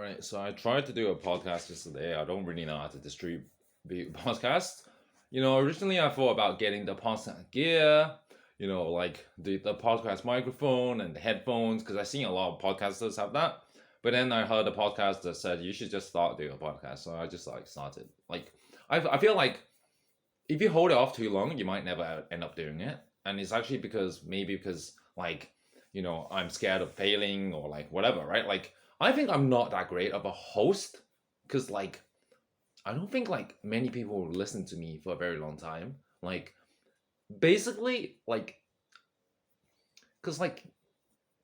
Right, so I tried to do a podcast yesterday. I don't really know how to distribute podcasts. Originally I thought about getting the podcast gear, like the podcast microphone and the headphones, because I've seen a lot of podcasters have that. But then I heard a podcast that said you should just start doing a podcast. So I just started. I feel like if you hold it off too long, you might never end up doing it. And it's actually because I'm scared of failing or like whatever, right? Like I think I'm not that great of a host because I don't think like many people will listen to me for a very long time. Like basically because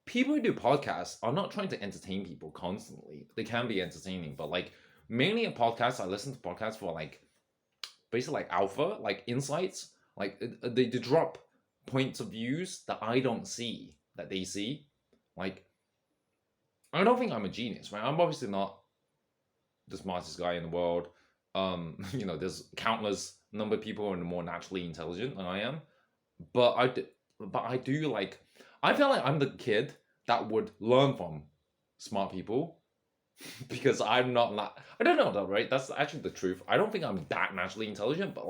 people who do podcasts are not trying to entertain people constantly. They can be entertaining, but mainly a podcast, I listen to podcasts for basically alpha, like insights, they drop points of views that I don't see that they see. Like I don't think I'm a genius, right? I'm obviously not the smartest guy in the world. There's countless number of people who are more naturally intelligent than I am, but I do I feel like I'm the kid that would learn from smart people because I'm not I don't know though, right? That's actually the truth. I don't think I'm that naturally intelligent, but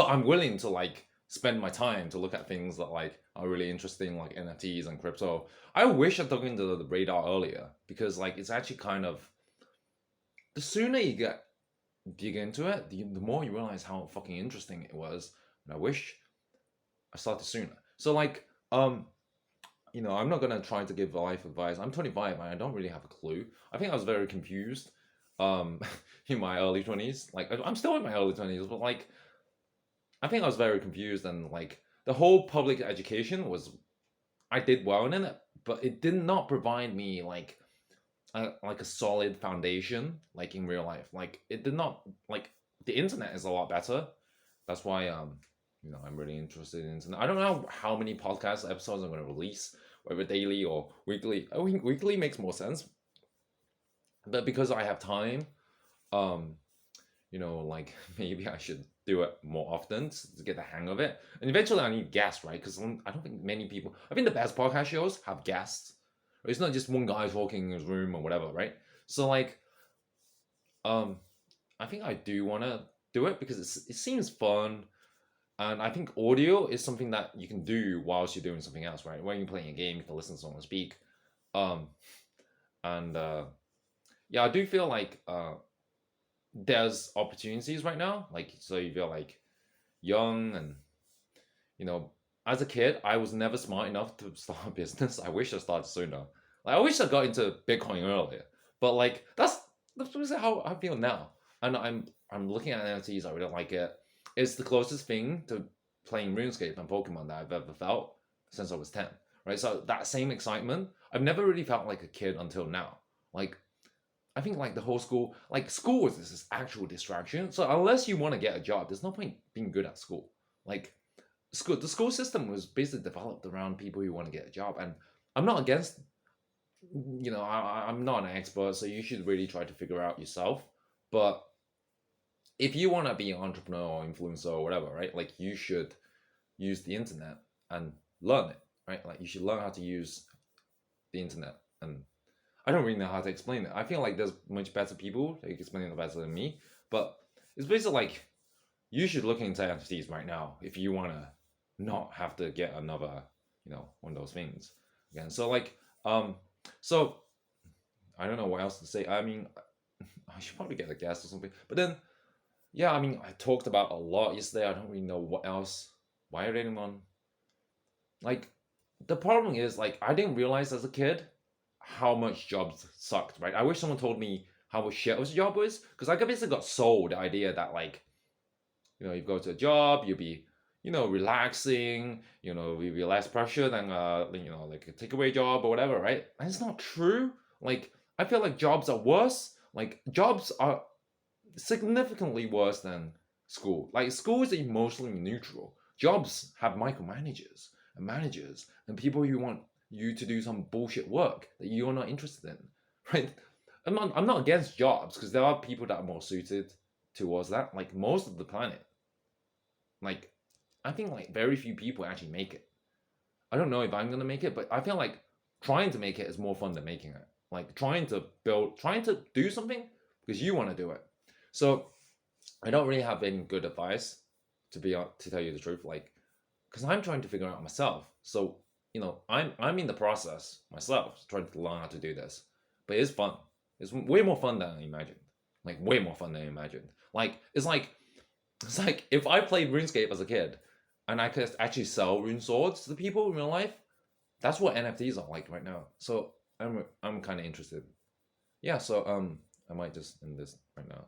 I'm willing to spend my time to look at things that are really interesting, like NFTs and crypto. I wish I took into the radar earlier because it's actually kind of the sooner you dig into it, the more you realize how fucking interesting it was. And I wish I started sooner. So I'm not gonna try to give life advice. I'm 25 and I don't really have a clue. I think I was very confused in my early 20s. I'm still in my early 20s, but I think I was very confused and the whole public education was I did well in it, but it did not provide me a solid foundation in real life. It did not the internet is a lot better. That's why I'm really interested in internet. I don't know how many podcast episodes I'm going to release, whether daily or weekly. I think weekly makes more sense, but because I have time, um maybe I should do it more often to get the hang of it. And eventually I need guests, right? Because I don't think many people, I think the best podcast shows have guests. It's not just one guy talking in his room or whatever, right? So I think I do want to do it because it seems fun. And I think audio is something that you can do whilst you're doing something else, right? When you're playing a game, you can listen to someone speak. Um, and yeah, I do feel there's opportunities right now. So if you're young and as a kid, I was never smart enough to start a business. I wish I started sooner. I wish I got into Bitcoin earlier. But that's how I feel now. And I'm looking at NFTs. I really like it. It's the closest thing to playing RuneScape and Pokemon that I've ever felt since I was 10. Right? So that same excitement, I've never really felt like a kid until now. I think the whole school, school is this actual distraction. So unless you want to get a job, there's no point being good at school. The school system was basically developed around people who want to get a job, and I'm not against. I'm not an expert, so you should really try to figure out yourself. But if you want to be an entrepreneur or influencer or whatever, right? You should use the internet and learn it, right? You should learn how to use the internet. And I don't really know how to explain it. I feel there's much better people that can explain it better than me. But it's basically you should look into NFTs right now if you want to not have to get another, one of those things again. So I don't know what else to say. I mean, I should probably get a guest or something. But then, yeah, I mean, I talked about a lot yesterday. I don't really know what else. Why are anyone the problem is I didn't realize as a kid how much jobs sucked, right? I wish someone told me how much shit his job was, because I basically got sold the idea that you go to a job, you'll be relaxing, you'll be less pressure than a takeaway job or whatever, right? And it's not true. I feel jobs are worse. Jobs are significantly worse than school. School is emotionally neutral. Jobs have micromanagers and managers and people who want you to do some bullshit work that you're not interested in, right? I'm not against jobs because there are people that are more suited towards that. Most of the planet, I think very few people actually make it. I don't know if I'm gonna make it, but I feel trying to make it is more fun than making it. like trying to do something because you want to do it. So I don't really have any good advice to tell you the truth, like because I'm trying to figure out myself. So I'm in the process myself, trying to learn how to do this. But it's fun. It's way more fun than I imagined. Like way more fun than I imagined. Like it's like if I played RuneScape as a kid, and I could actually sell rune swords to people in real life. That's what NFTs are like right now. So I'm kind of interested. Yeah. So I might just end this right now.